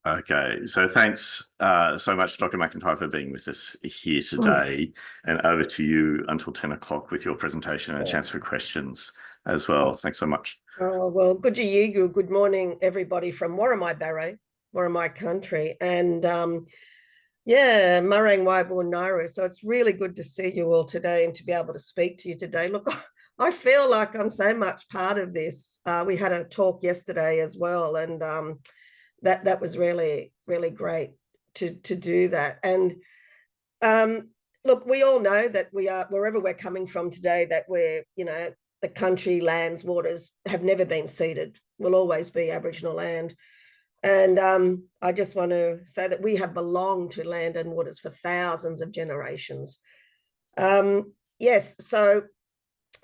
Okay, so thanks so much, Dr. McIntyre, for being with us here today. And over to you until 10 o'clock with your presentation and a chance for questions as well. Thanks so much. Oh, well, good you. Good morning, everybody from Warramai Barre, Warramai country. And yeah, Marang Waibu Nauru. So it's really good to see you all today and to be able to speak to you today. Look, I feel like I'm so much part of this. We had a talk yesterday as well, and that was really, really great to do that. And look, we all know that we are, wherever we're coming from today, that we're, the country, lands, waters have never been ceded, will always be Aboriginal land. And I just want to say that we have belonged to land and waters for thousands of generations. Yes, so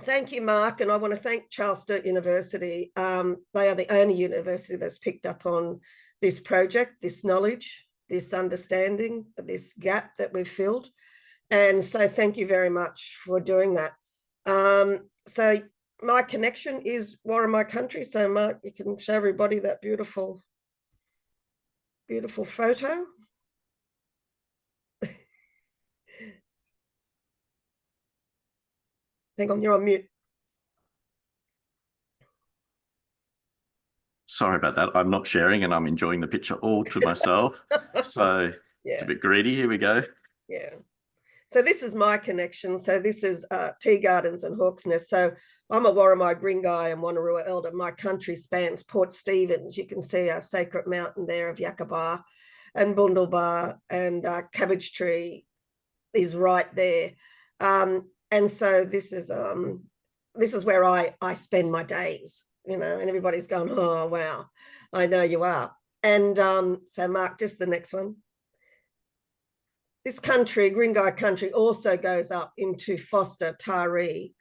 thank you, Mark. And I want to thank Charles Sturt University. They are the only university that's picked up on this project, this knowledge, this understanding, this gap that we've filled. And so thank you very much for doing that. So my connection is Warramai country. So Mark, you can show everybody that beautiful photo. Hang on, you're on mute. Sorry about that. I'm not sharing and I'm enjoying the picture all to myself. So yeah. It's a bit greedy. Here we go. Yeah. So this is my connection. So this is Tea Gardens and Hawk's Nest. So I'm a Warramai Gringai and Wonnarua elder. My country spans Port Stephens. You can see our sacred mountain there of Yakabar and Bundlebar, and Cabbage Tree is right there. And so this is where I spend my days, and everybody's going, oh, wow, I know you are. And so Mark, just the next one. This country, Gringai country, also goes up into Foster, Taree,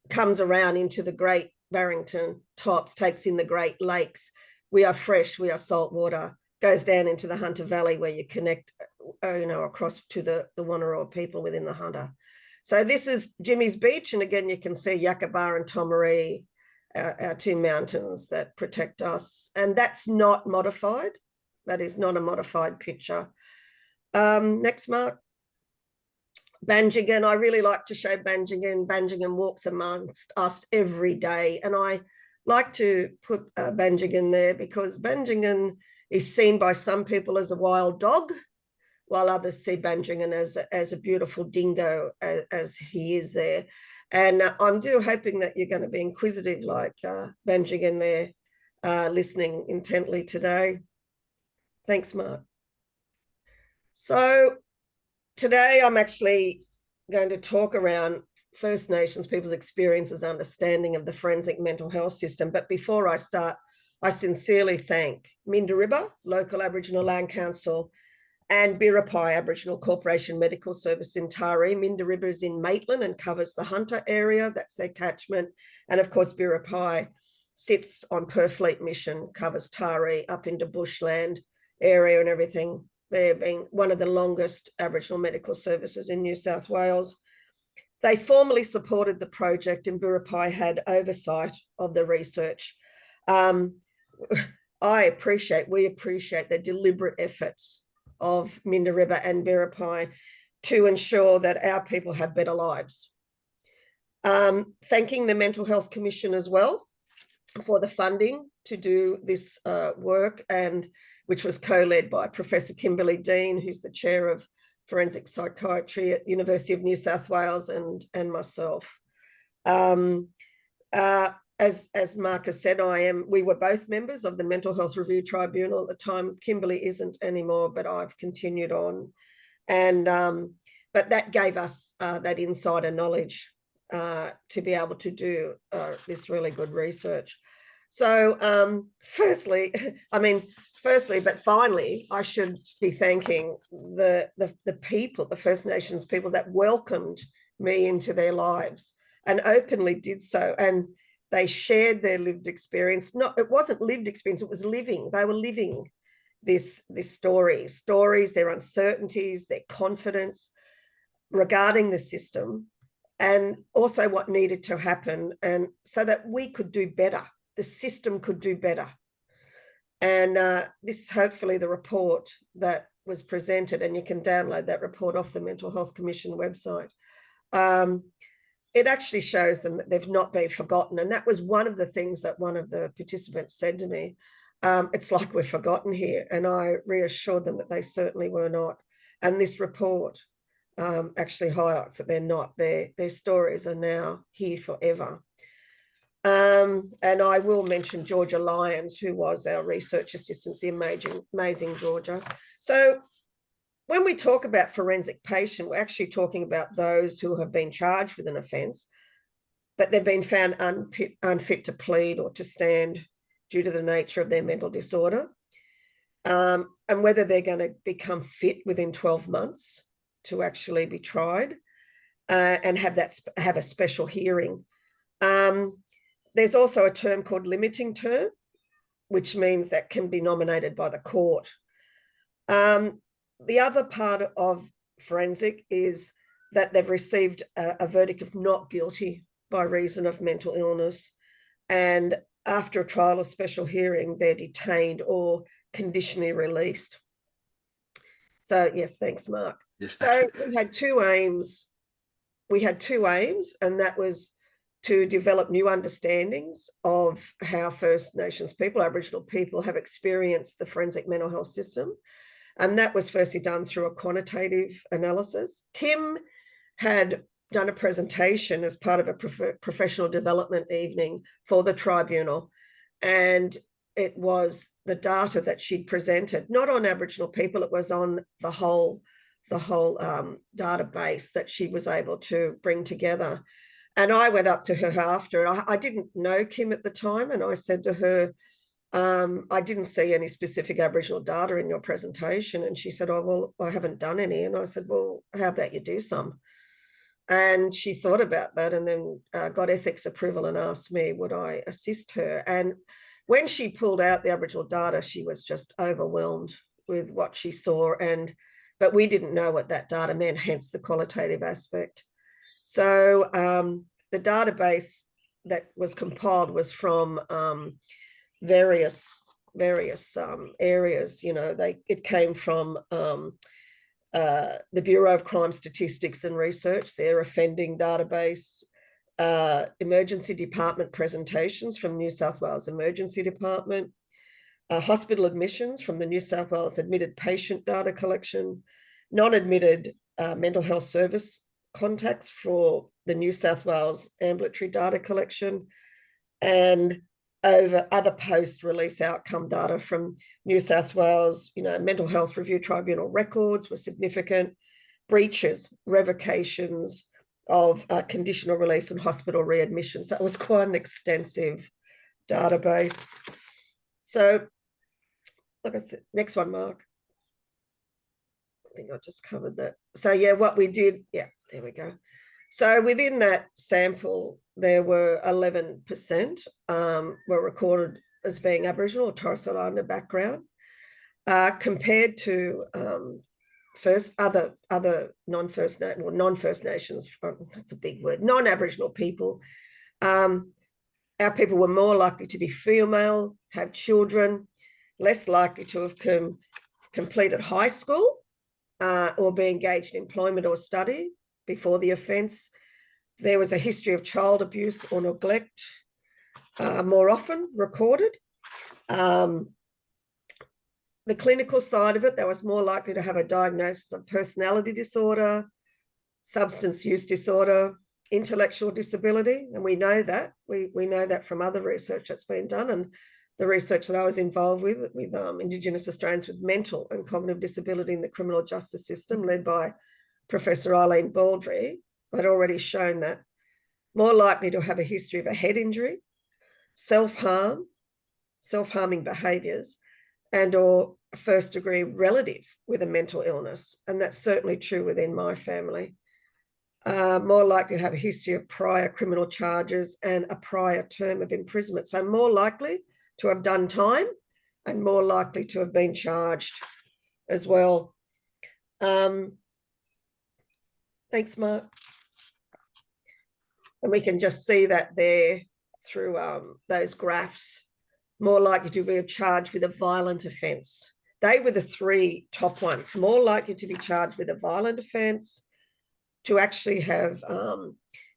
comes around into the Great Barrington Tops, takes in the Great Lakes. We are fresh, we are salt water, goes down into the Hunter Valley where you connect, across to the Wonnarua people within the Hunter. So this is Jimmy's Beach. And again, you can see Yakabar and Tomaree, our two mountains that protect us. And that's not modified. That is not a modified picture. Next, Mark. Banjigan, I really like to show Banjigan. Banjigan walks amongst us every day. And I like to put Banjigan there because Banjigan is seen by some people as a wild dog, while others see Banjigan as a beautiful dingo, as he is there. And I'm hoping that you're going to be inquisitive like Banjigan there, listening intently today. Thanks, Mark. So today I'm actually going to talk around First Nations people's experiences and understanding of the forensic mental health system. But before I start, I sincerely thank Minderibba, local Aboriginal Land Council, and Biripi Aboriginal Corporation Medical Service in Taree. Minderibba is in Maitland and covers the Hunter area, that's their catchment. And of course, Biripi sits on Purfleet Mission, covers Taree up into bushland area and everything. They're being one of the longest Aboriginal medical services in New South Wales. They formally supported the project and Biripi had oversight of the research. We appreciate the deliberate efforts of Minderibba and Biripi to ensure that our people have better lives. Thanking the Mental Health Commission as well for the funding to do this work, and which was co-led by Professor Kimberly Dean, who's the chair of forensic psychiatry at University of New South Wales, and myself. As Marcus said, we were both members of the Mental Health Review Tribunal at the time. Kimberly isn't anymore, but I've continued on. And but that gave us that insider knowledge to be able to do this really good research. So firstly, but finally, I should be thanking the people, the First Nations people that welcomed me into their lives and openly did so. And they shared their lived experience. It wasn't lived experience, it was living. They were living this stories, their uncertainties, their confidence regarding the system, and also what needed to happen, and so that we could do better. The system could do better. And this is hopefully the report that was presented, and you can download that report off the Mental Health Commission website. It actually shows them that they've not been forgotten. And that was one of the things that one of the participants said to me. It's like we're forgotten here. And I reassured them that they certainly were not. And this report actually highlights that they're not. Their stories are now here forever. And I will mention Georgia Lyons, who was our research assistant, the amazing Georgia. So when we talk about forensic patient, we're actually talking about those who have been charged with an offence, but they've been found unfit to plead or to stand due to the nature of their mental disorder, and whether they're going to become fit within 12 months to actually be tried and have a special hearing. There's also a term called limiting term, which means that can be nominated by the court. The other part of forensic is that they've received a verdict of not guilty by reason of mental illness. And after a trial or special hearing, they're detained or conditionally released. So, yes, thanks, Mark. Yes, so we had two aims. And that was to develop new understandings of how First Nations people, Aboriginal people, have experienced the forensic mental health system. And that was firstly done through a quantitative analysis. Kim had done a presentation as part of a professional development evening for the tribunal. And it was the data that she'd presented, not on Aboriginal people, it was on the whole database that she was able to bring together. And I went up to her after, and I didn't know Kim at the time, and I said to her, I didn't see any specific Aboriginal data in your presentation. And she said, oh, well, I haven't done any. And I said, well, how about you do some? And she thought about that and then got ethics approval and asked me, would I assist her? And when she pulled out the Aboriginal data, she was just overwhelmed with what she saw. But we didn't know what that data meant, hence the qualitative aspect. So the database that was compiled was from various areas. It came from the Bureau of Crime Statistics and Research, their offending database, emergency department presentations from New South Wales Emergency Department, hospital admissions from the New South Wales Admitted Patient Data Collection, non-admitted mental health service contacts for the New South Wales Ambulatory Data Collection, and over other post-release outcome data from New South Wales, Mental Health Review Tribunal records were significant, breaches, revocations of conditional release and hospital readmissions. So it was quite an extensive database. So, like I said, next one, Mark. I think I just covered that. So yeah, what we did, there we go. So within that sample, there were 11% were recorded as being Aboriginal or Torres Strait Islander background, compared to other non-First Nations. That's a big word. Non-Aboriginal people. Our people were more likely to be female, have children, less likely to have completed high school or be engaged in employment or study before the offence. There was a history of child abuse or neglect more often recorded. The clinical side of it, they was more likely to have a diagnosis of personality disorder, substance use disorder, intellectual disability, and we know that. We know that from other research that's been done, and the research that I was involved with Indigenous Australians with mental and cognitive disability in the criminal justice system, led by Professor Eileen Baldry, had already shown that. More likely to have a history of a head injury, self-harm, self-harming behaviours, and or a first-degree relative with a mental illness. And that's certainly true within my family. More likely to have a history of prior criminal charges and a prior term of imprisonment. So more likely to have done time and more likely to have been charged as well. Thanks, Mark. And we can just see that there through those graphs more likely to be charged with a violent offence. They were the three top ones: more likely to be charged with a violent offence, to actually have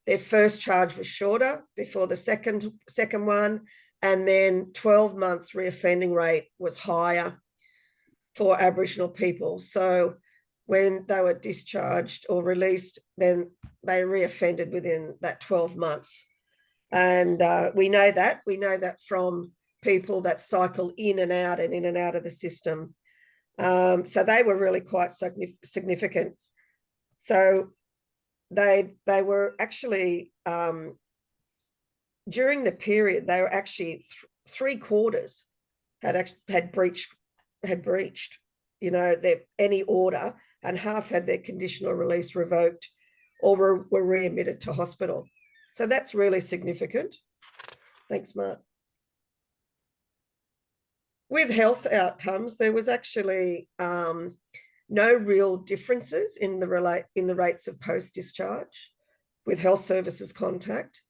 their first charge was shorter before the second one, and then 12 months reoffending rate was higher for Aboriginal people. So when they were discharged or released, then they reoffended within that 12 months. And we know that from people that cycle in and out of the system. So they were really quite significant. So they were actually, during the period, they were actually three quarters had breached, any order, and half had their conditional release revoked or were readmitted to hospital. So that's really significant. Thanks, Mark. With health outcomes, there was actually no real differences in the rates of post-discharge with health services contact.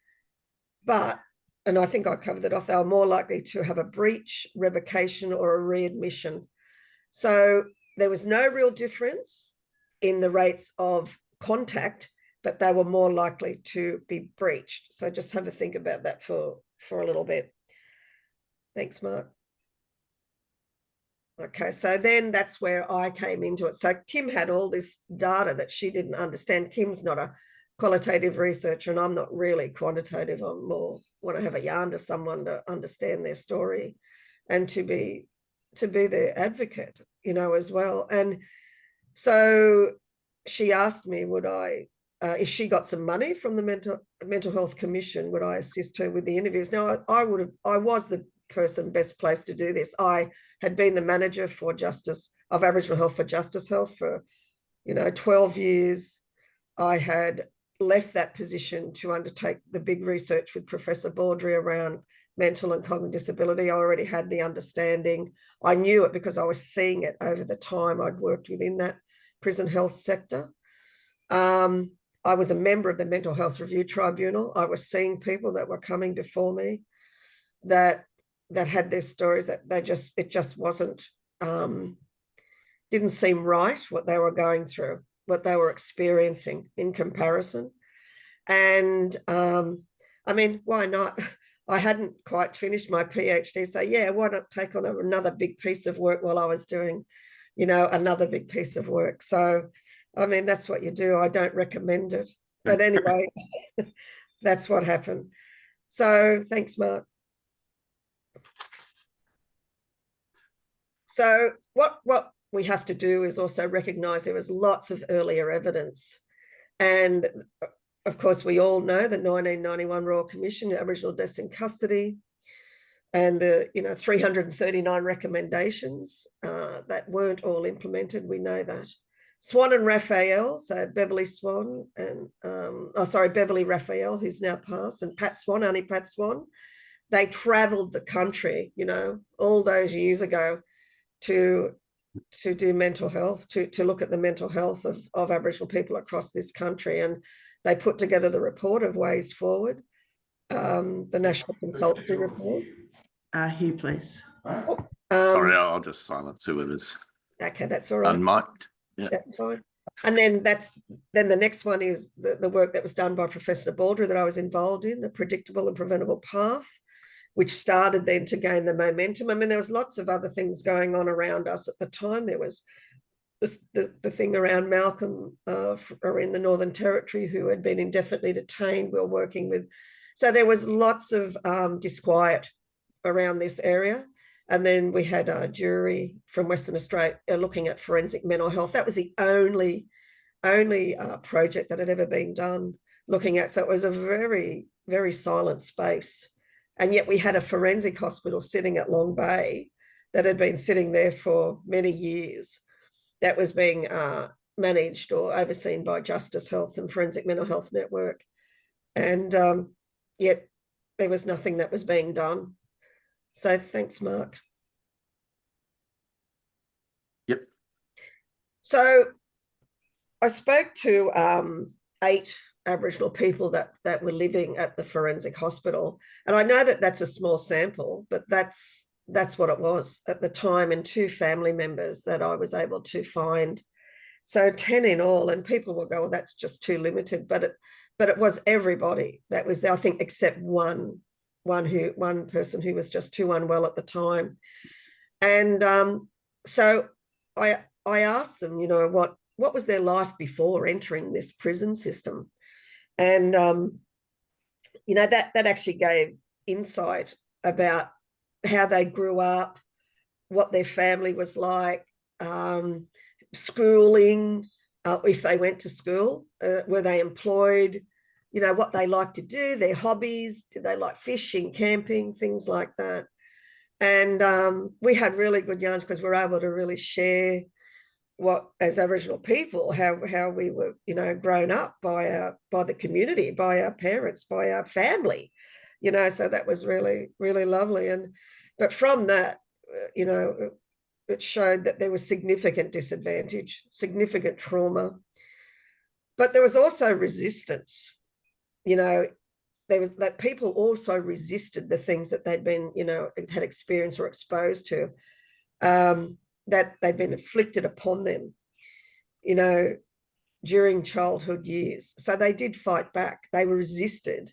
But, and I think I covered that off, they were more likely to have a breach, revocation, or a readmission. So there was no real difference in the rates of contact, but they were more likely to be breached. So just have a think about that for a little bit. Thanks, Mark. Okay, so then that's where I came into it. So Kim had all this data that she didn't understand. Kim's not a qualitative researcher, and I'm not really quantitative. I'm more want to have a yarn to someone to understand their story and to be their advocate, as well. And so she asked me, would I, if she got some money from the Mental Health Commission, would I assist her with the interviews? Now, I was the person best placed to do this. I had been the manager for Aboriginal Health for Justice Health for 12 years. I had left that position to undertake the big research with Professor Baudry around mental and cognitive disability. I already had the understanding. I knew it because I was seeing it over the time I'd worked within that prison health sector. I was a member of the Mental Health Review Tribunal. I was seeing people that were coming before me that had their stories that it just wasn't, didn't seem right what they were going through, what they were experiencing in comparison. And I mean, why not? I hadn't quite finished my PhD, so yeah, why not take on another big piece of work while I was doing, another big piece of work. So, I mean, that's what you do. I don't recommend it. But anyway, that's what happened. So thanks, Mark. So what we have to do is also recognise there was lots of earlier evidence. And of course, we all know the 1991 Royal Commission, Aboriginal Deaths in Custody, and the 339 recommendations that weren't all implemented. We know that. Swan and Raphael, so Beverly Swan and Beverly Raphael, who's now passed, and Pat Swan, Auntie Pat Swan, they travelled the country, all those years ago to do mental health, to look at the mental health of Aboriginal people across this country. And they put together the report of Ways Forward, the National Consultancy Report. Here, please. Sorry, I'll just silence whoever's. Okay, that's all right. Unmiked. Yeah, that's fine. And then the next one is the work that was done by Professor Baldry that I was involved in, a predictable and preventable path, which started then to gain the momentum. I mean, there was lots of other things going on around us at the time. There was the thing around Malcolm in the Northern Territory, who had been indefinitely detained. We were working with. So there was lots of disquiet around this area. And then we had a jury from Western Australia looking at forensic mental health. That was the only project that had ever been done looking at. So it was a very, very silent space. And yet we had a forensic hospital sitting at Long Bay that had been sitting there for many years that was being managed or overseen by Justice Health and Forensic Mental Health Network. And yet there was nothing that was being done. So thanks, Mark. Yep. So I spoke to 8 Aboriginal people that were living at the forensic hospital. And I know that that's a small sample, but that's what it was at the time, and 2 family members that I was able to find. So 10 in all, and people will go, well, that's just too limited, but it was everybody that was there, I think, except one person who was just too unwell at the time. And so I asked them, you know, what was their life before entering this prison system? And you know, that actually gave insight about how they grew up, what their family was like, schooling, if they went to school, were they employed, you know, what they like to do, their hobbies, did they like fishing, camping, things like that. And we had really good yarns because we were able to really share what, as Aboriginal people, how we were, you know, grown up by the community, by our parents, by our family, you know. So that was really, really lovely. But from that, you know, it showed that there was significant disadvantage, significant trauma, but there was also resistance. You know, there was that people also resisted the things that they'd been, you know, had experienced or exposed to, that they'd been inflicted upon them, you know, during childhood years. So they did fight back. They were resisted.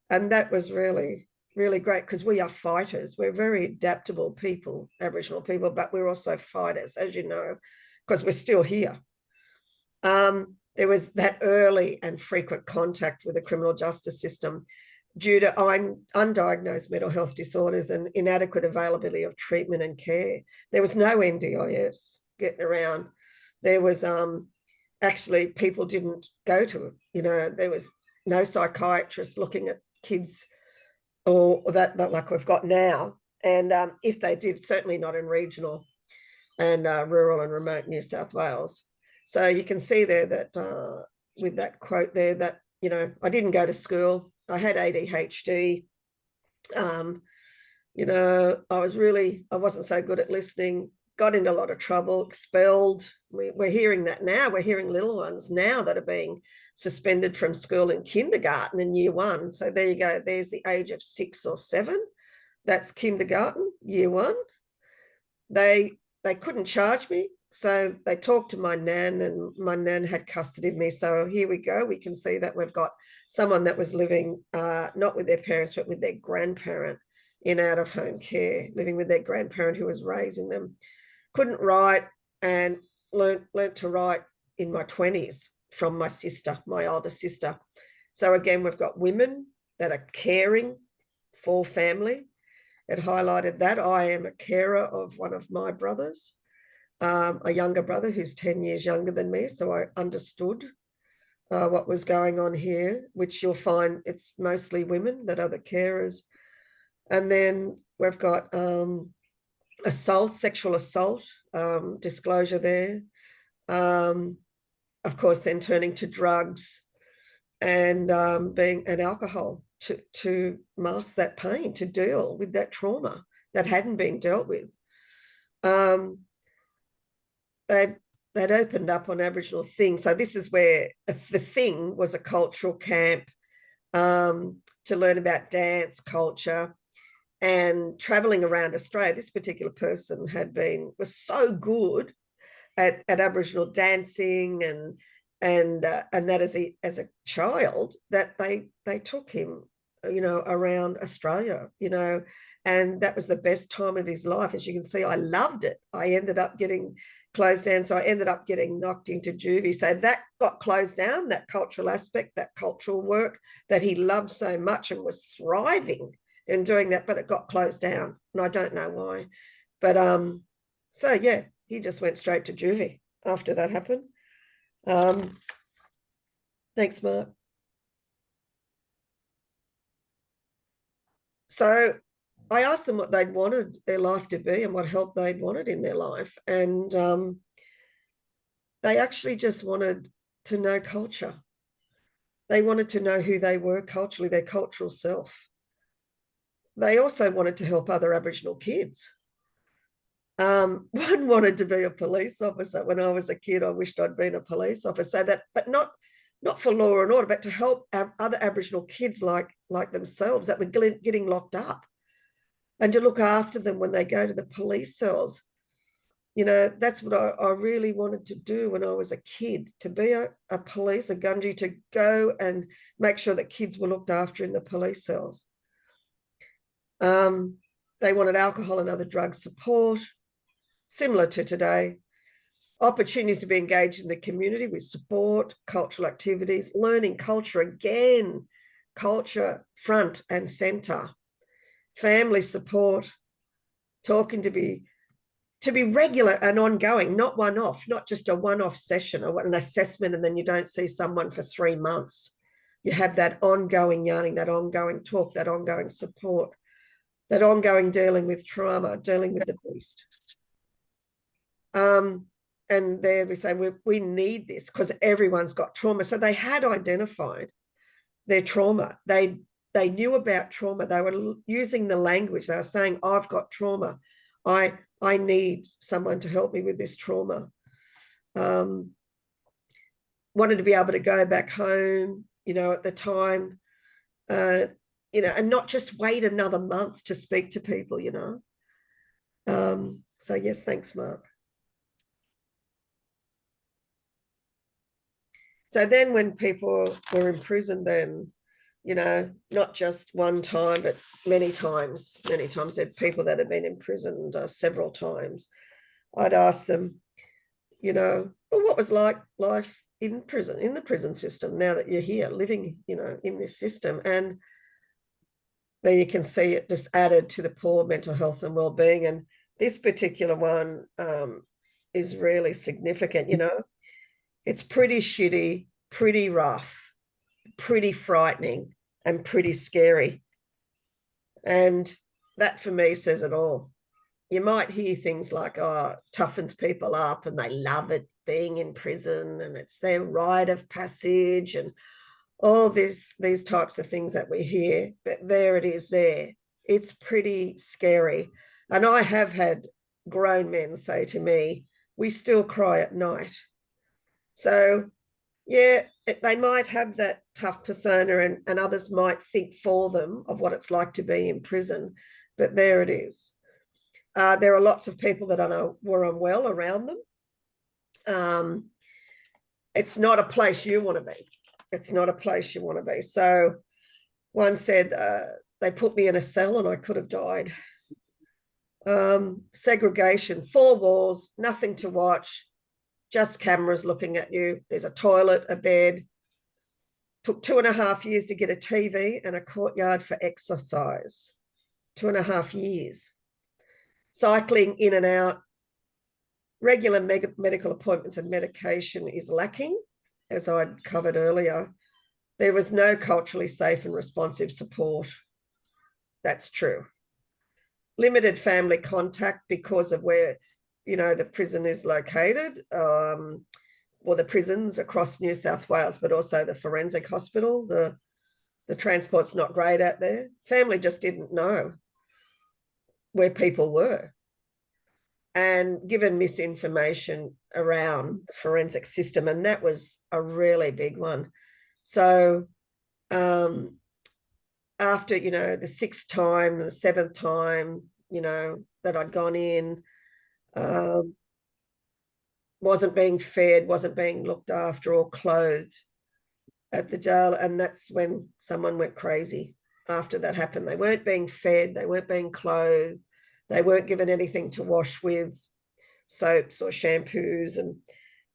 And that was really, really great, because we are fighters. We're very adaptable people, Aboriginal people, but we're also fighters, as you know, because we're still here. There was that early and frequent contact with the criminal justice system due to undiagnosed mental health disorders and inadequate availability of treatment and care. There was no NDIS getting around. There was actually, people didn't go to it. You know, there was no psychiatrist looking at kids or that like we've got now. And if they did, certainly not in regional and rural and remote New South Wales. So you can see there that with that quote there, that, you know, I didn't go to school. I had ADHD. You know, I wasn't so good at listening, got into a lot of trouble, expelled. We're hearing that now. We're hearing little ones now that are being suspended from school in kindergarten in year 1. So there you go. There's the age of 6 or 7. That's kindergarten, year 1. They couldn't charge me. So they talked to my nan, and my nan had custody of me. So here we go. We can see that we've got someone that was living not with their parents, but with their grandparent in out-of-home care, living with their grandparent who was raising them. Couldn't write, and learnt to write in my 20s from my sister, my older sister. So again, we've got women that are caring for family. It highlighted that. I am a carer of one of my brothers, a younger brother who's 10 years younger than me. So I understood what was going on here, which you'll find it's mostly women that are the carers. And then we've got assault, sexual assault, disclosure there. Of course, then turning to drugs and being an alcohol to mask that pain, to deal with that trauma that hadn't been dealt with. They'd opened up on Aboriginal things. So this is where the thing was a cultural camp to learn about dance culture and traveling around Australia. This particular person was so good at Aboriginal dancing and that as a child, that they took him, you know, around Australia, you know, and that was the best time of his life. As you can see, I loved it. I ended up getting closed down. So I ended up getting knocked into juvie. So that got closed down, that cultural aspect, that cultural work that he loved so much and was thriving in doing that, but it got closed down. And I don't know why. But so yeah, he just went straight to juvie after that happened. Thanks, Mark. So I asked them what they'd wanted their life to be and what help they'd wanted in their life. And they actually just wanted to know culture. They wanted to know who they were culturally, their cultural self. They also wanted to help other Aboriginal kids. One wanted to be a police officer. When I was a kid, I wished I'd been a police officer. But not not for law and order, but to help other Aboriginal kids like themselves that were getting locked up, and to look after them when they go to the police cells. You know, that's what I really wanted to do when I was a kid, to be a police, a gungie, to go and make sure that kids were looked after in the police cells. They wanted alcohol and other drug support, similar to today. Opportunities to be engaged in the community with sport, cultural activities, learning culture again, culture front and centre. Family support, talking to be regular and ongoing, not one-off, not just a one-off session or an assessment and then you don't see someone for 3 months. You have that ongoing yarning, that ongoing talk, that ongoing support, that ongoing dealing with trauma, dealing with the beast. And there we say, we need this because everyone's got trauma. So they had identified their trauma. They knew about trauma. They were using the language. They were saying, I've got trauma. I need someone to help me with this trauma. Wanted to be able to go back home, you know, at the time, you know, and not just wait another month to speak to people, you know. So yes, thanks, Mark. So then when people were in prison, then, you know, not just one time, but many times, there are people that have been imprisoned several times. I'd ask them, you know, well, what was like life in prison, in the prison system, now that you're here living, you know, in this system? And there you can see it just added to the poor mental health and well-being. And this particular one is really significant, you know. It's pretty shitty, pretty rough, pretty frightening, and pretty scary. And that for me says it all. You might hear things like, oh, toughens people up and they love it being in prison and it's their rite of passage and all these types of things that we hear, but there it is there. It's pretty scary. And I have had grown men say to me, we still cry at night. So yeah, they might have that tough persona and others might think for them of what it's like to be in prison, but there it is. There are lots of people that I know were unwell around them. It's not a place you want to be. It's not a place you want to be. So one said, they put me in a cell and I could have died. Segregation, 4 walls, nothing to watch, just cameras looking at you. There's a toilet, a bed. Took 2.5 years to get a TV and a courtyard for exercise. 2.5 years. Cycling in and out. Regular medical appointments and medication is lacking, as I'd covered earlier. There was no culturally safe and responsive support. That's true. Limited family contact because of where, you know, the prison is located, or the prisons across New South Wales, but also the forensic hospital. The transport's not great out there. Family just didn't know where people were and given misinformation around the forensic system. And that was a really big one. So after, you know, the 6th time, the 7th time, you know, that I'd gone in, wasn't being fed, wasn't being looked after or clothed at the jail. And that's when someone went crazy after that happened. They weren't being fed, they weren't being clothed, they weren't given anything to wash with, soaps or shampoos and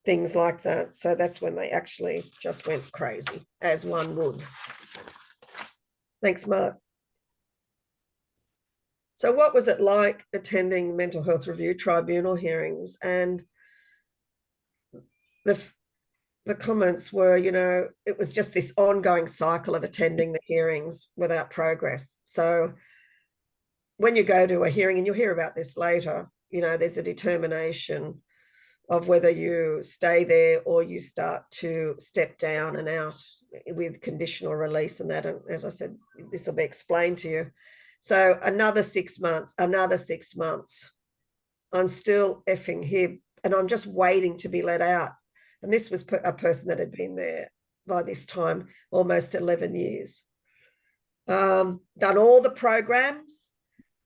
things like that. So that's when they actually just went crazy, as one would. Thanks, Mark. So what was it like attending mental health review tribunal hearings? And the comments were, you know, it was just this ongoing cycle of attending the hearings without progress. So when you go to a hearing, and you'll hear about this later, you know, there's a determination of whether you stay there or you start to step down and out with conditional release and that. And as I said, this will be explained to you. So another 6 months, another 6 months. I'm still effing here and I'm just waiting to be let out. And this was a person that had been there by this time, almost 11 years. Done all the programs,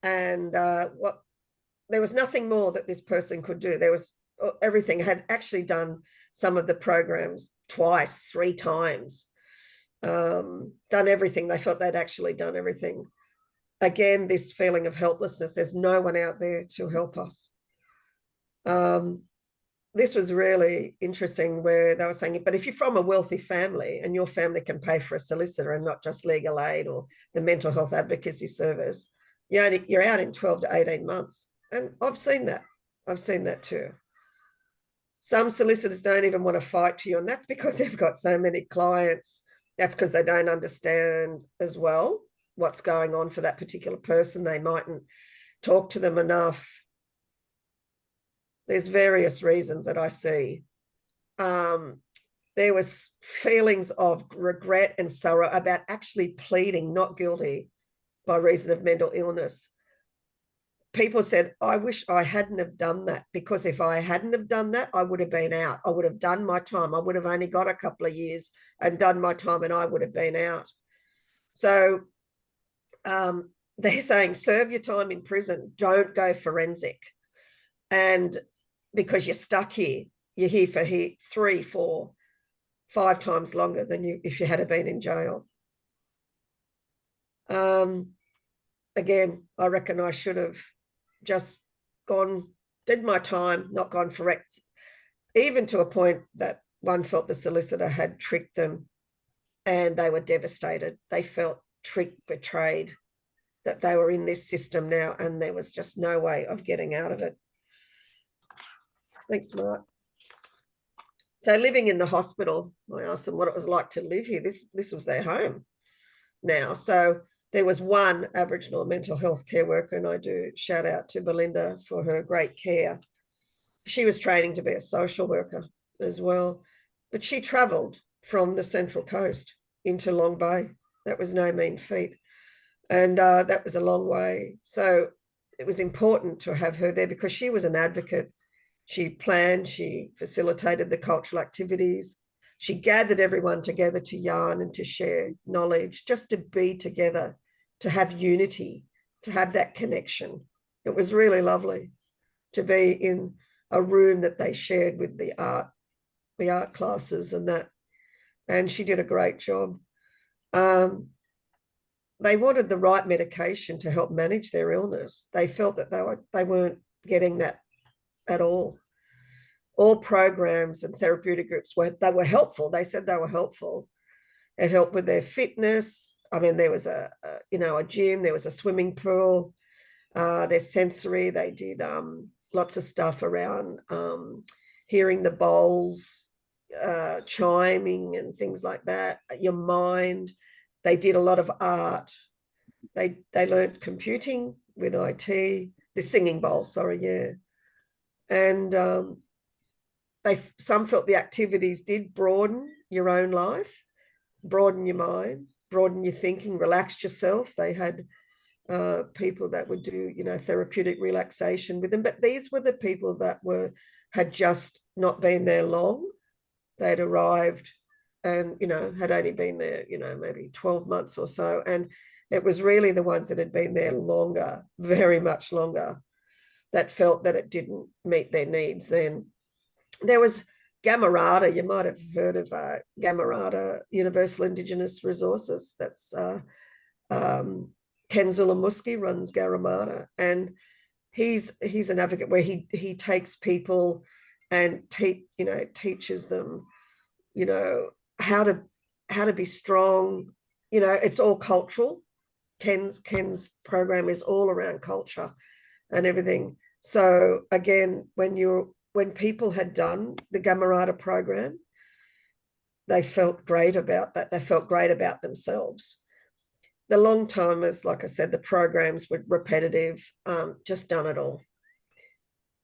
and there was nothing more that this person could do. There was everything. Had actually done some of the programs twice, 3 times, done everything. They felt they'd actually done everything. Again, this feeling of helplessness. There's no one out there to help us. This was really interesting, where they were saying, but if you're from a wealthy family and your family can pay for a solicitor and not just legal aid or the mental health advocacy service, you're out in 12 to 18 months. And I've seen that. I've seen that too. Some solicitors don't even want to fight to you, and that's because they've got so many clients. That's because they don't understand as well what's going on for that particular person. They mightn't talk to them enough. There's various reasons that I see. There was feelings of regret and sorrow about actually pleading not guilty by reason of mental illness. People said, I wish I hadn't have done that, because if I hadn't have done that, I would have been out. I would have done my time. I would have only got a couple of years and done my time, and I would have been out. So they're saying, serve your time in prison. Don't go forensic. And because you're stuck here, you're here for 3, 4, 5 times longer than if you had been in jail. Again, I reckon I should have just gone, did my time, not gone forensic, even to a point that one felt the solicitor had tricked them, and they were devastated. They felt tricked, betrayed, that they were in this system now, and there was just no way of getting out of it. Thanks, Mark. So living in the hospital, I asked them what it was like to live here. This was their home now. So there was one Aboriginal mental health care worker, and I do shout out to Belinda for her great care. She was training to be a social worker as well, but she travelled from the Central Coast into Long Bay. That was no mean feat. And that was a long way. So it was important to have her there, because she was an advocate. She planned, she facilitated the cultural activities. She gathered everyone together to yarn and to share knowledge, just to be together, to have unity, to have that connection. It was really lovely to be in a room that they shared with the art classes and that. And she did a great job. They wanted the right medication to help manage their illness. They felt that they weren't getting that at all. All programs and therapeutic groups were helpful. They said they were helpful. It helped with their fitness. I mean, there was a gym, there was a swimming pool, their sensory. They did lots of stuff around hearing the bowls, chiming and things like that. Your mind. They did a lot of art. They learned computing with IT, the singing bowl, sorry, yeah. And some felt the activities did broaden your own life, broaden your mind, broaden your thinking, relaxed yourself. They had people that would do, therapeutic relaxation with them. But these were the people that had just not been there long. They'd arrived and, had only been there, maybe 12 months or so. And it was really the ones that had been there longer, very much longer, that felt that it didn't meet their needs. Then there was Gamarada. You might have heard of Gamarada, Universal Indigenous Resources. That's Ken Zulamuski runs Garamada, and he's an advocate where he takes people and teaches them, how to be strong. It's all cultural. Ken's program is all around culture and everything. So again, when people had done the Gamarada program, they felt great about that. They felt great about themselves. The long timers, like I said, the programs were repetitive, just done it all.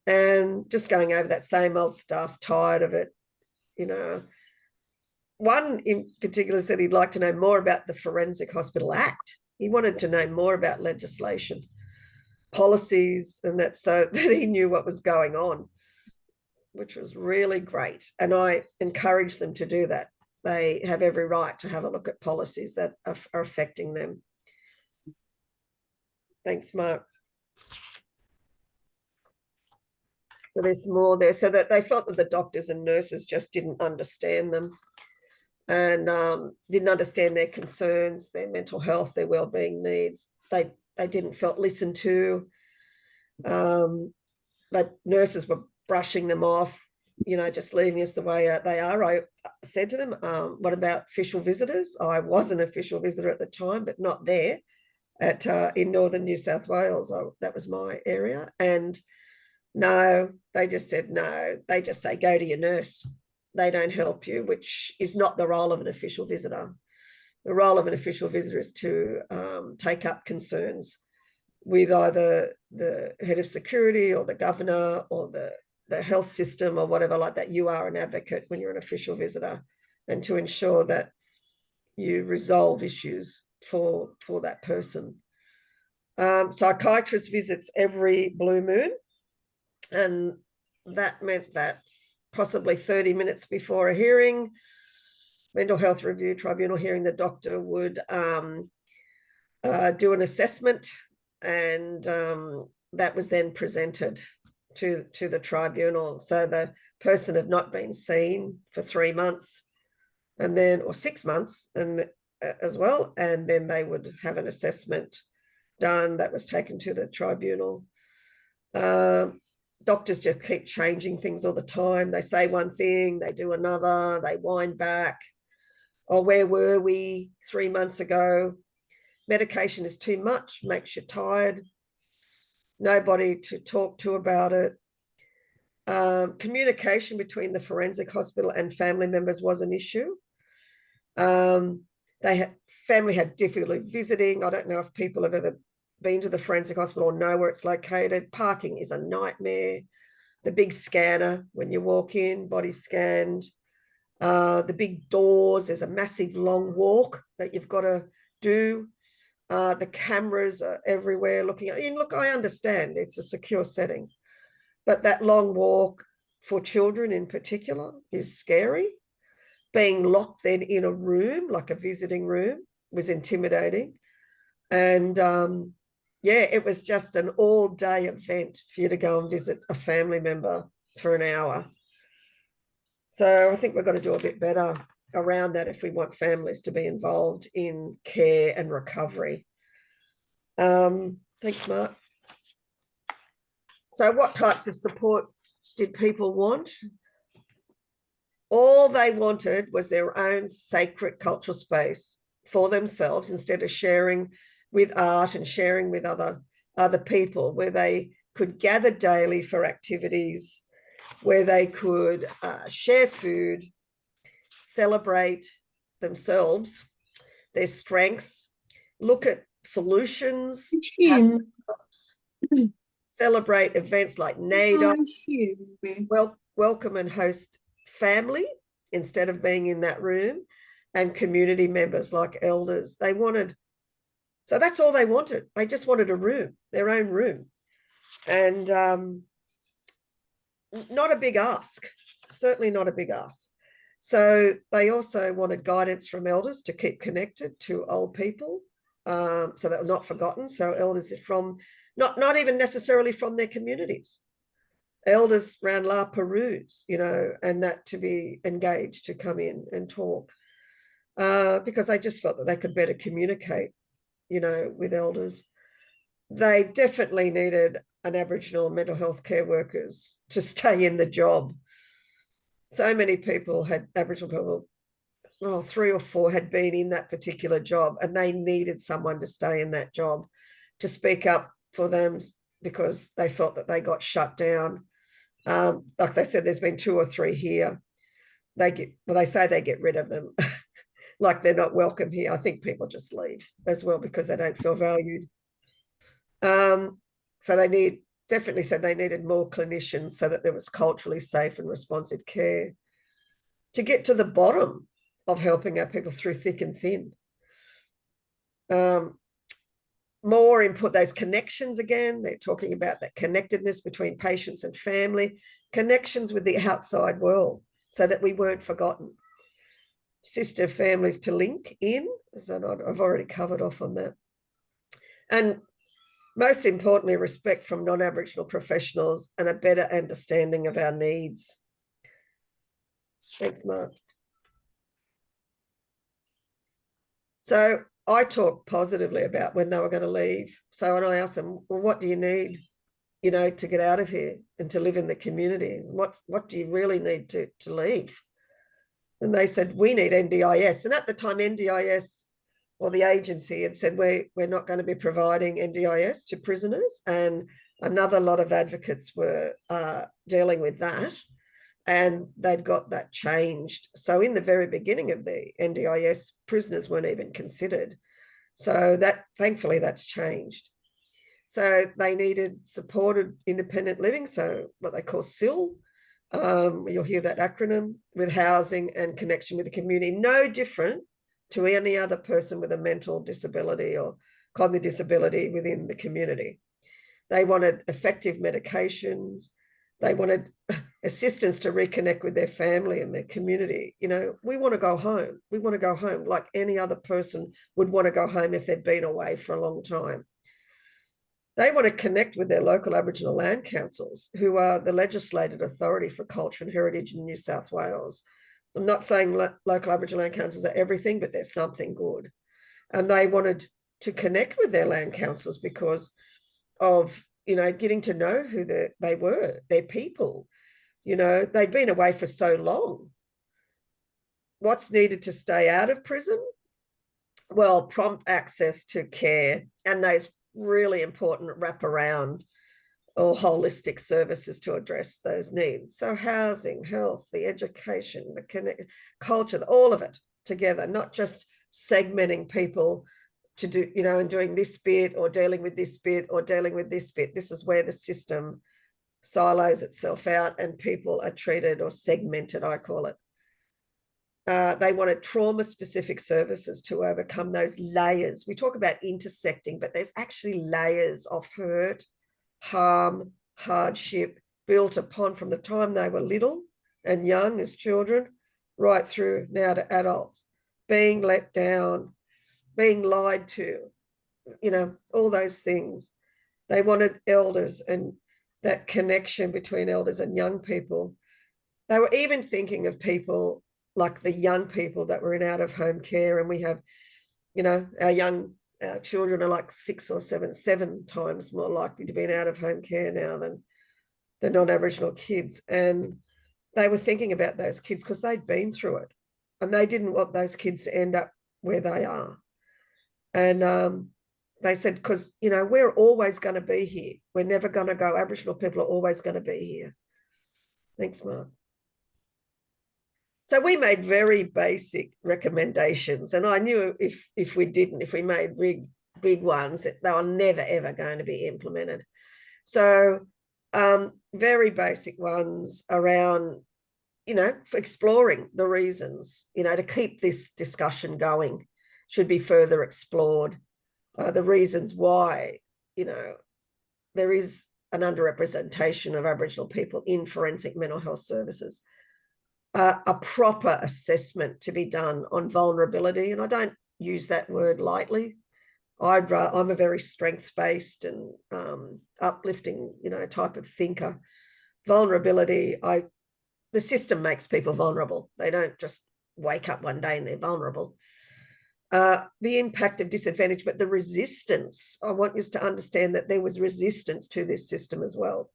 And just going over that same old stuff, tired of it, One in particular said he'd like to know more about the Forensic Hospital Act. He wanted to know more about legislation, policies, and that, so that he knew what was going on, which was really great. And I encouraged them to do that. they have every right to have a look at policies that are affecting them. Thanks, Mark. So there's more there. So that they felt that the doctors and nurses just didn't understand them and didn't understand their concerns, their mental health, their well-being needs. They didn't felt listened to. The nurses were brushing them off, you know, just leaving us the way they are. I said to them, what about official visitors? I was an official visitor at the time, but not there in northern New South Wales. That was my area. And no, they just said no. They just say, go to your nurse. They don't help you, which is not the role of an official visitor. The role of an official visitor is to take up concerns with either the head of security or the governor or the health system or whatever like that. You are an advocate when you're an official visitor, and to ensure that you resolve issues for that person. Psychiatrist visits every blue moon, and that meant that possibly 30 minutes before a hearing, mental health review tribunal hearing, the doctor would do an assessment, and that was then presented to the tribunal. So the person had not been seen for 3 months, and then, or 6 months, and as well, and then they would have an assessment done that was taken to the tribunal. Doctors just keep changing things all the time. They say one thing, they do another, they wind back. Oh, where were we 3 months ago? Medication is too much, makes you tired. Nobody to talk to about it. Communication between the forensic hospital and family members was an issue. Family had difficulty visiting. I don't know if people have ever been to the forensic hospital or know where it's located. Parking is a nightmare. The big scanner when you walk in, body scanned. The big doors, there's a massive long walk that you've got to do. The cameras are everywhere looking at you. Look, I understand it's a secure setting, but that long walk for children in particular is scary. Being locked then in a room, like a visiting room, was intimidating. And yeah, it was just an all-day event for you to go and visit a family member for an hour. So I think we've got to do a bit better around that if we want families to be involved in care and recovery. Thanks, Mark. So what types of support did people want? All they wanted was their own sacred cultural space for themselves, instead of sharing with art and sharing with other people, where they could gather daily for activities, where they could share food, celebrate themselves, their strengths, look at solutions, celebrate events like NAIDO, welcome and host family instead of being in that room, and community members like elders. They wanted, so that's all they wanted. They just wanted a room, their own room. And not a big ask, certainly not a big ask. So they also wanted guidance from elders to keep connected to old people, so that were not forgotten. So elders from, not even necessarily from their communities, elders around La Perouse, you know, and that to be engaged, to come in and talk, because they just felt that they could better communicate, you know, with elders. They definitely needed an Aboriginal mental health care workers to stay in the job. So many people had, Aboriginal people, well, 3 or 4 had been in that particular job, and they needed someone to stay in that job to speak up for them, because they felt that they got shut down. Like they said, there's been 2 or 3 here. They say they get rid of them, like they're not welcome here. I think people just leave as well because they don't feel valued. So they definitely said they needed more clinicians so that there was culturally safe and responsive care to get to the bottom of helping our people through thick and thin. More input, those connections again. They're talking about that connectedness between patients and family, connections with the outside world, so that we weren't forgotten. sister families to link in. So I've already covered off on that. And most importantly, respect from non-Aboriginal professionals and a better understanding of our needs. Thanks, Mark. So I talked positively about when they were going to leave. So when I asked them, well, what do you need, to get out of here and to live in the community? What do you really need to leave? And they said, we need NDIS. And at the time, NDIS, or the agency, had said, we're not going to be providing NDIS to prisoners. And another lot of advocates were dealing with that. And they'd got that changed. So in the very beginning of the NDIS, prisoners weren't even considered. So thankfully that's changed. So they needed supported independent living, so what they call SIL. You'll hear that acronym, with housing and connection with the community, no different to any other person with a mental disability or cognitive disability within the community. They wanted effective medications. They wanted assistance to reconnect with their family and their community. We want to go home. We want to go home like any other person would want to go home if they'd been away for a long time. They want to connect with their local Aboriginal land councils, who are the legislated authority for culture and heritage in New South Wales. I'm not saying local Aboriginal land councils are everything, but they're something good. And they wanted to connect with their land councils because of, getting to know who they were, their people. They'd been away for so long. What's needed to stay out of prison? Well, prompt access to care and those really important wraparound or holistic services to address those needs. So housing, health, the education, the culture, all of it together, not just segmenting people to do, and doing this bit or dealing with this bit or dealing with this bit. This is where the system silos itself out and people are treated or segmented, I call it. They wanted trauma-specific services to overcome those layers. We talk about intersecting, but there's actually layers of hurt, harm, hardship built upon from the time they were little and young as children, right through now to adults, being let down, being lied to, all those things. They wanted elders and that connection between elders and young people. They were even thinking of people like the young people that were in out-of-home care. And we have, our children are like 6 or 7 times more likely to be in out-of-home care now than the non-Aboriginal kids. And they were thinking about those kids because they'd been through it. And they didn't want those kids to end up where they are. And they said, because, we're always going to be here. We're never going to go. Aboriginal people are always going to be here. Thanks, Mark. So we made very basic recommendations, and I knew if we made big ones, they were never, ever going to be implemented. So very basic ones around, for exploring the reasons, to keep this discussion going should be further explored. The reasons why, there is an underrepresentation of Aboriginal people in forensic mental health services. A proper assessment to be done on vulnerability. And I don't use that word lightly. I'm a very strengths-based and uplifting, type of thinker. Vulnerability, the system makes people vulnerable. They don't just wake up one day and they're vulnerable. The impact of disadvantage, but the resistance. I want you to understand that there was resistance to this system as well.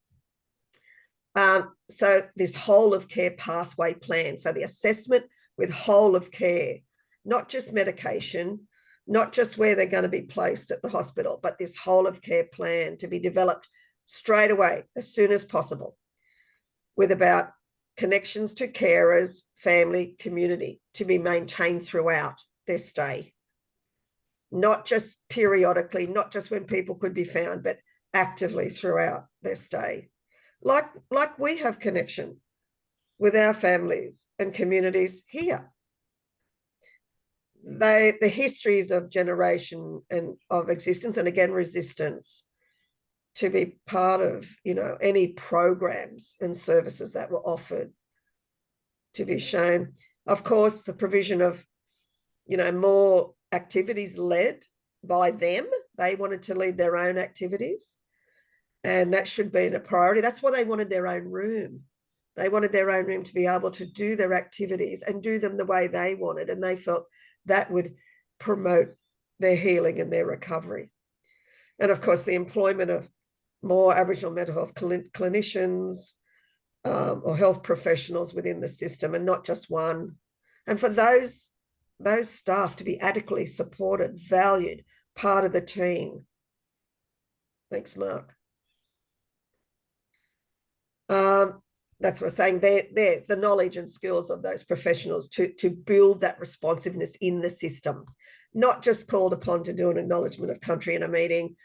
So this whole of care pathway plan. So the assessment with whole of care, not just medication, not just where they're going to be placed at the hospital, but this whole of care plan to be developed straight away, as soon as possible, with about connections to carers, family, community to be maintained throughout their stay. Not just periodically, not just when people could be found, but actively throughout their stay. Like we have connection with our families and communities here. The histories of generation and of existence, and again, resistance to be part of, any programs and services that were offered to be shown. Of course, the provision of, more activities led by them. They wanted to lead their own activities, and that should be a priority. That's why they wanted their own room. They wanted their own room to be able to do their activities and do them the way they wanted, and they felt that would promote their healing and their recovery. And of course, the employment of more Aboriginal mental health clinicians or health professionals within the system, and not just one. And for those staff to be adequately supported, valued, part of the team. Thanks, Mark. That's what I'm saying. There's the knowledge and skills of those professionals to build that responsiveness in the system, not just called upon to do an acknowledgement of country in a meeting,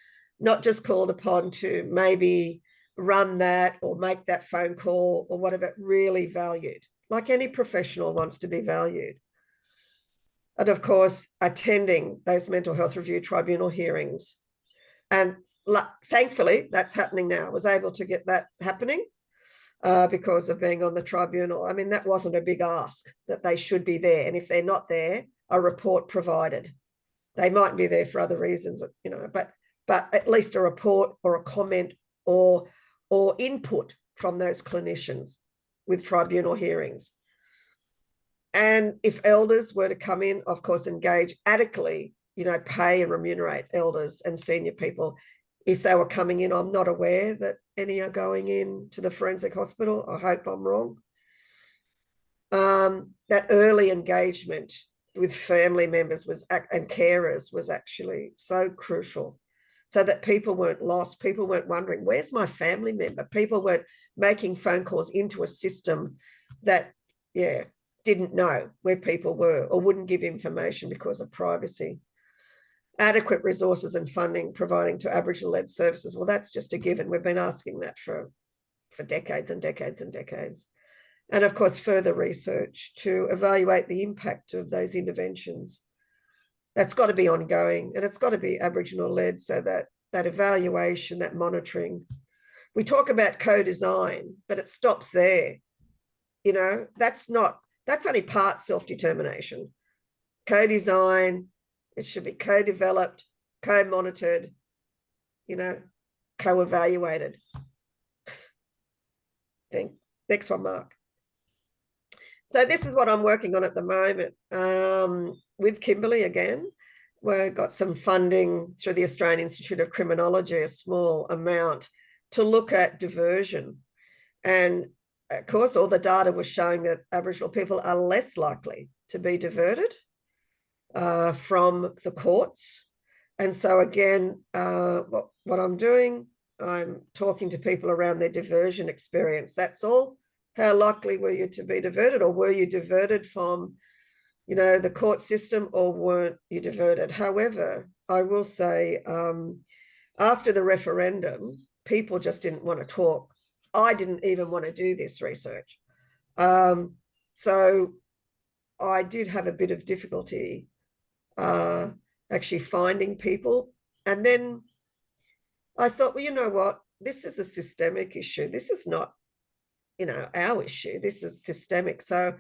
not just called upon to maybe run that or make that phone call or whatever, really valued, like any professional wants to be valued. And of course, attending those mental health review tribunal hearings. And thankfully, that's happening now. I was able to get that happening because of being on the tribunal. I mean, that wasn't a big ask, that they should be there. And if they're not there, a report provided. They might be there for other reasons, but at least a report or a comment or input from those clinicians with tribunal hearings. And if elders were to come in, of course, engage adequately, pay and remunerate elders and senior people. If they were coming in, I'm not aware that any are going in to the forensic hospital. I hope I'm wrong. That early engagement with family members and carers was actually so crucial, so that people weren't lost. People weren't wondering, where's my family member? People weren't making phone calls into a system that, didn't know where people were or wouldn't give information because of privacy. Adequate resources and funding providing to Aboriginal-led services. Well, that's just a given. We've been asking that for decades and decades and decades. And of course, further research to evaluate the impact of those interventions. That's got to be ongoing, and it's got to be Aboriginal-led, so that evaluation, that monitoring. We talk about co-design, but it stops there. That's only part self-determination. Co-design, it should be co-developed, co-monitored, co-evaluated. Next one, Mark. So this is what I'm working on at the moment with Kimberly again. We've got some funding through the Australian Institute of Criminology, a small amount, to look at diversion. And of course, all the data was showing that Aboriginal people are less likely to be diverted from the courts. And so again, what I'm doing, I'm talking to people around their diversion experience. That's all. How likely were you to be diverted, or were you diverted from, the court system, or weren't you diverted? However, I will say after the referendum, people just didn't want to talk. I didn't even want to do this research. So I did have a bit of difficulty actually finding people. And then I thought, well, you know what? This is a systemic issue. This is not, our issue. This is systemic. So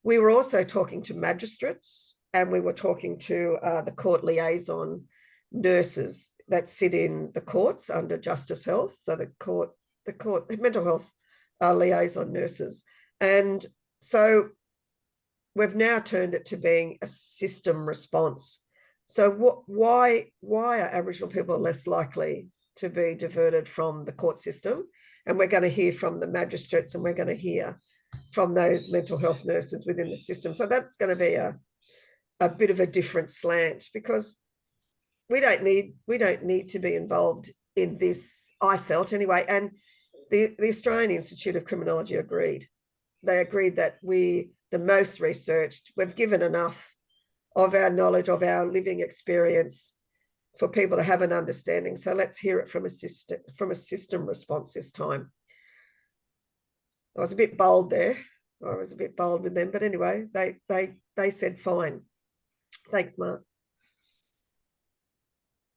we were also talking to magistrates, and we were talking to the court liaison nurses that sit in the courts under Justice Health. So the court mental health liaison nurses. And so we've now turned it to being a system response. So why are Aboriginal people less likely to be diverted from the court system? And we're going to hear from the magistrates, and we're going to hear from those mental health nurses within the system. So that's going to be a bit of a different slant, because we don't need to be involved in this, I felt anyway. And the Australian Institute of Criminology agreed. They agreed that the most researched, we've given enough of our knowledge, of our living experience, for people to have an understanding. So let's hear it from a system response this time. I was a bit bold there. I was a bit bold with them, but anyway, they said fine. Thanks, Mark.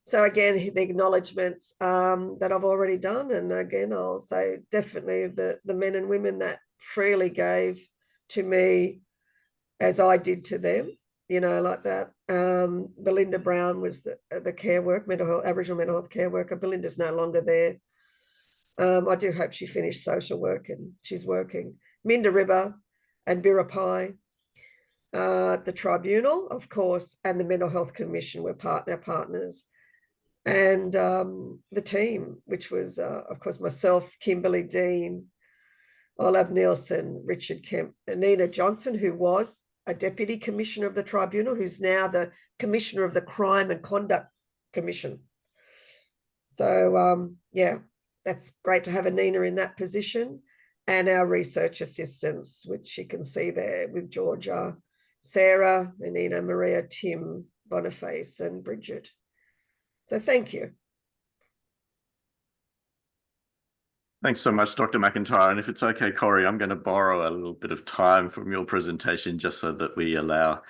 So again, the acknowledgements that I've already done, and again, I'll say definitely the men and women that freely gave to me as I did to them, like that. Belinda Brown was the care work, Aboriginal mental health care worker. Belinda's no longer there. I do hope she finished social work and she's working. Minda River and Birapai, the tribunal, of course, and the Mental Health Commission were partners. And the team, which was, of course, myself, Kimberly Dean, Olav Nielsen, Richard Kemp, and Nina Johnson, who was a deputy commissioner of the tribunal, who's now the commissioner of the Crime and Conduct Commission. So, yeah, that's great to have a Nina in that position. And our research assistants, which you can see there with Georgia, Sarah, Nina, Maria, Tim, Boniface, and Bridget. So thank you. Thanks so much, Dr. McIntyre. And if it's okay, Corrie, I'm going to borrow a little bit of time from your presentation just so that we allow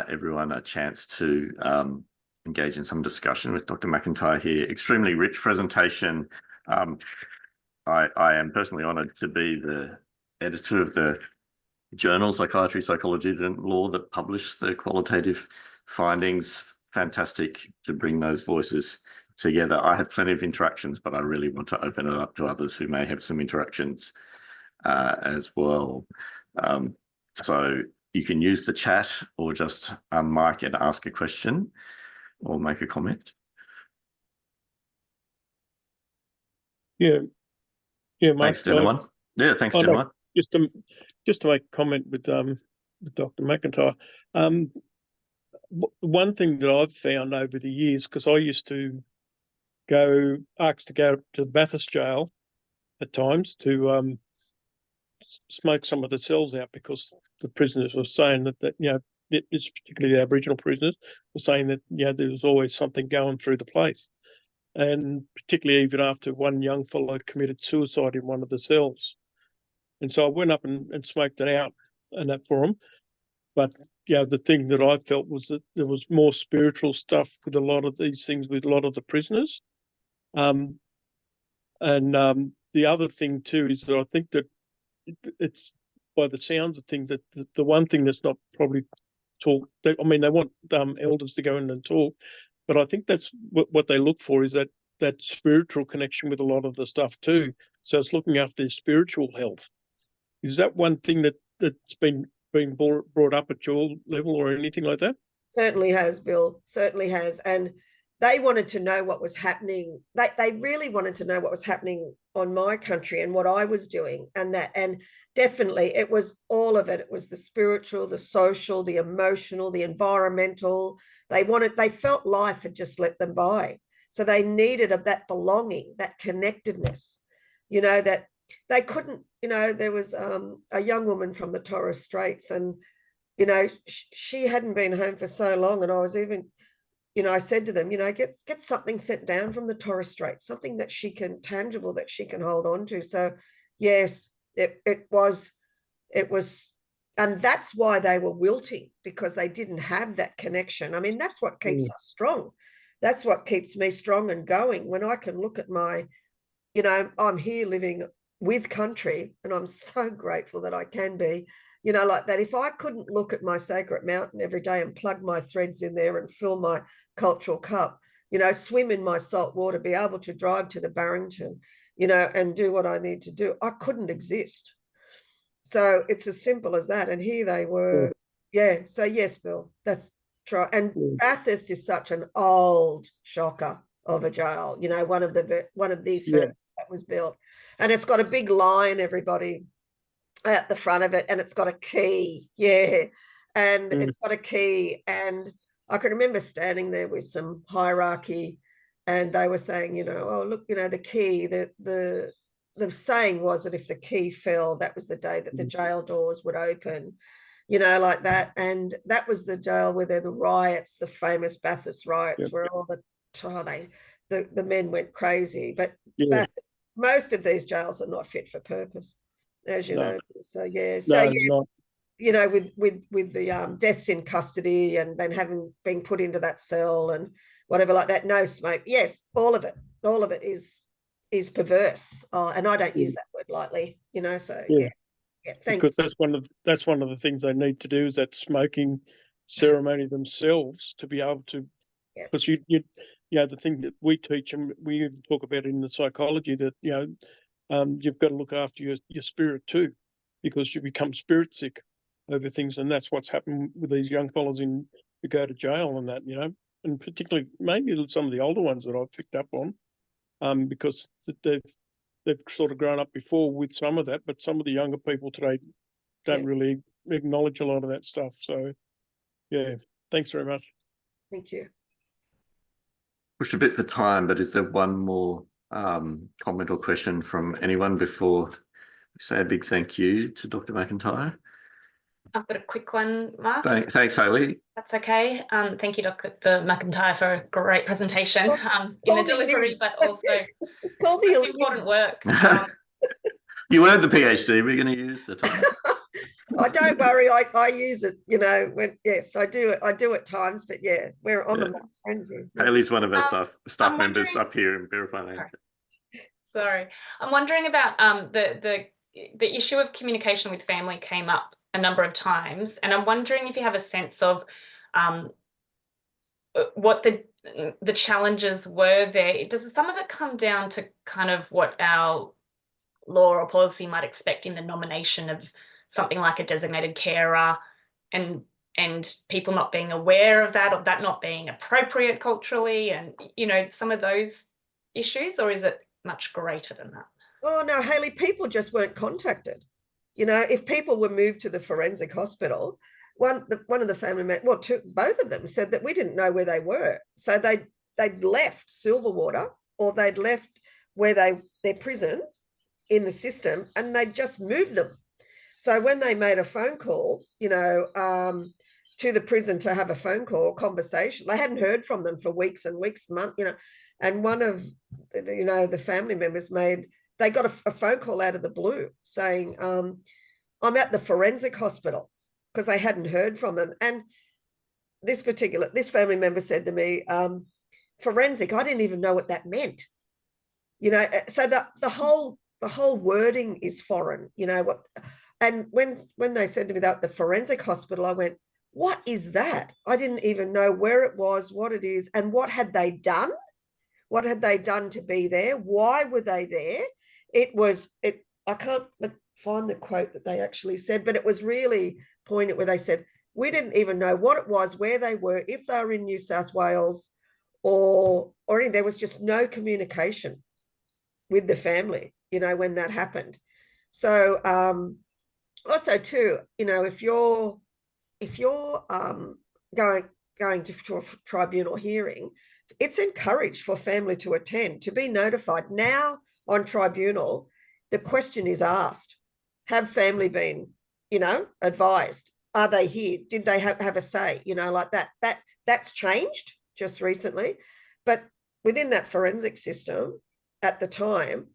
everyone a chance to engage in some discussion with Dr. McIntyre here. Extremely rich presentation. I am personally honoured to be the editor of the journal Psychiatry, Psychology and Law that published the qualitative findings. Fantastic to bring those voices together. I have plenty of interactions, but I really want to open it up to others who may have some interactions as well. So you can use the chat or just unmic and ask a question or make a comment. Yeah, Mark, thanks to everyone. Yeah, thanks to everyone. Just to make a comment with Dr. McIntyre. One thing that I've found over the years, because I used to asked to go to the Bathurst jail at times to smoke some of the cells out, because the prisoners were saying that it's particularly the Aboriginal prisoners were saying that there was always something going through the place, and particularly even after one young fellow committed suicide in one of the cells. And so I went up and smoked it out and that for him. But the thing that I felt was that there was more spiritual stuff with a lot of these things with a lot of the prisoners. And the other thing too is that I think that it's, by the sounds of things, that the one thing that's not probably talked. They want elders to go in and talk, but I think that's what they look for, is that spiritual connection with a lot of the stuff too. So it's looking after their spiritual health. Is that one thing that's been brought up at your level or anything like that? Certainly has, Bill. Certainly has. And they wanted to know what was happening. They really wanted to know what was happening on my country and what I was doing, and definitely it was all of it. It was the spiritual, the social, the emotional, the environmental. They felt life had just let them by. So they needed that belonging, that connectedness, that they couldn't, there was a young woman from the Torres Straits, and, she hadn't been home for so long. And I was even, I said to them, get something sent down from the Torres Straits, something that tangible that she can hold on to. So yes, it was, and that's why they were wilting, because they didn't have that connection. I mean, that's what keeps us strong. That's what keeps me strong and going. When I can look at I'm here living with country, and I'm so grateful that I can be, like that. If I couldn't look at my sacred mountain every day and plug my threads in there and fill my cultural cup, swim in my salt water, be able to drive to the Barrington, and do what I need to do, I couldn't exist. So it's as simple as that. And here they were. Yeah. So yes, Bill, that's true. And Bathurst is such an old shocker of a jail, one of the first that was built. And it's got a big lion, everybody, at the front of it, and it's got a key. Yeah. And it's got a key. And I can remember standing there with some hierarchy, and they were saying, oh, look, the key, the saying was that if the key fell, that was the day that the jail doors would open, like that. And that was the jail where the riots, the famous Bathurst riots, where all the men went crazy. But Bathurst, most of these jails are not fit for purpose, as you know. So yeah, with the deaths in custody, and then having been put into that cell and whatever like that, no smoke. Yes, all of it is perverse. And I don't use that word lightly, so yeah. Yeah, because thanks. that's one of the things they need to do is that smoking ceremony themselves to be able to, Yeah. because you know, the thing that we teach and we even talk about in the psychology that, you know, you've got to look after your spirit too, because you become spirit sick over things, and that's what's happened with these young fellas who go to jail and that, you know, and particularly maybe some of the older ones that I've picked up on, because they've sort of grown up before with some of that, but some of the younger people today don't really acknowledge a lot of that stuff. So, yeah, thanks very much. Thank you. Pushed a bit for time, but is there one more comment or question from anyone before we say a big thank you to Dr. McIntyre? I've got a quick one, Mark. Thanks, Hayley. That's okay. Thank you, Dr. McIntyre, for a great presentation in the delivery, but also important work. You earned the PhD. We're going to use the time. Oh, don't worry. I use it. You know, yes, I do it. I do at times, but yeah, we're on amongst friends here. Hayley's one of our staff members up here in Birrapane. Sorry, I'm wondering about the issue of communication with family came up a number of times, and I'm wondering if you have a sense of what the challenges were there. Does some of it come down to kind of what our law or policy might expect in the nomination of something like a designated carer, and people not being aware of that, or that not being appropriate culturally, and, you know, some of those issues, or is it much greater than that? Oh no, Hayley, people just weren't contacted. You know, if people were moved to the forensic hospital, one of the family members, well, both of them said that we didn't know where they were. So they'd left Silverwater, or they'd left where their prison in the system, and they'd just moved them. So when they made a phone call, you know, to the prison to have a phone call conversation, they hadn't heard from them for weeks and weeks, months, you know. And one of, you know, the family members they got a phone call out of the blue saying, I'm at the forensic hospital, because they hadn't heard from them. And this family member said to me, forensic, I didn't even know what that meant. You know, so the whole wording is foreign, you know what. And when they said to me that the forensic hospital, I went, what is that? I didn't even know where it was, what it is, and what had they done? What had they done to be there? Why were they there? I can't find the quote that they actually said, but it was really poignant, where they said, we didn't even know what it was, where they were, if they were in New South Wales or anything. There was just no communication with the family, you know, when that happened. So also too, you know, if you're going to a tribunal hearing, it's encouraged for family to attend, to be notified. Now on tribunal, the question is asked, have family been, you know, advised? Are they here? Did they have a say? You know, like that's changed just recently. But within that forensic system at the time,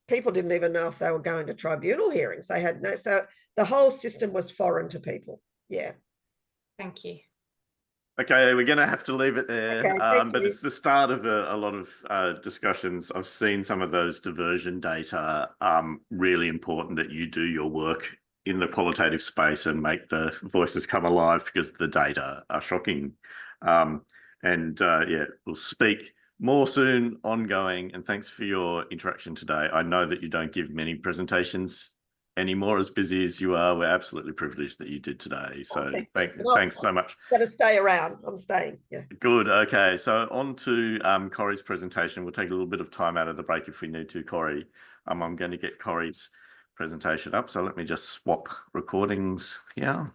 people didn't even know if they were going to tribunal hearings. They had no, so the whole system was foreign to people. Yeah. Thank you. Okay, we're going to have to leave it there, Okay, but it's the start of a lot of discussions. I've seen some of those diversion data. Really important that you do your work in the qualitative space and make the voices come alive, because the data are shocking. Yeah, we'll speak more soon, ongoing, and thanks for your interaction today. I know that you don't give many presentations anymore, as busy as you are. We're absolutely privileged that you did today. So thanks so much. Got to stay around. I'm staying. Yeah. Good. Okay. So on to Corrie's presentation. We'll take a little bit of time out of the break if we need to, Corrie. I'm going to get Corrie's presentation up. So let me just swap recordings here.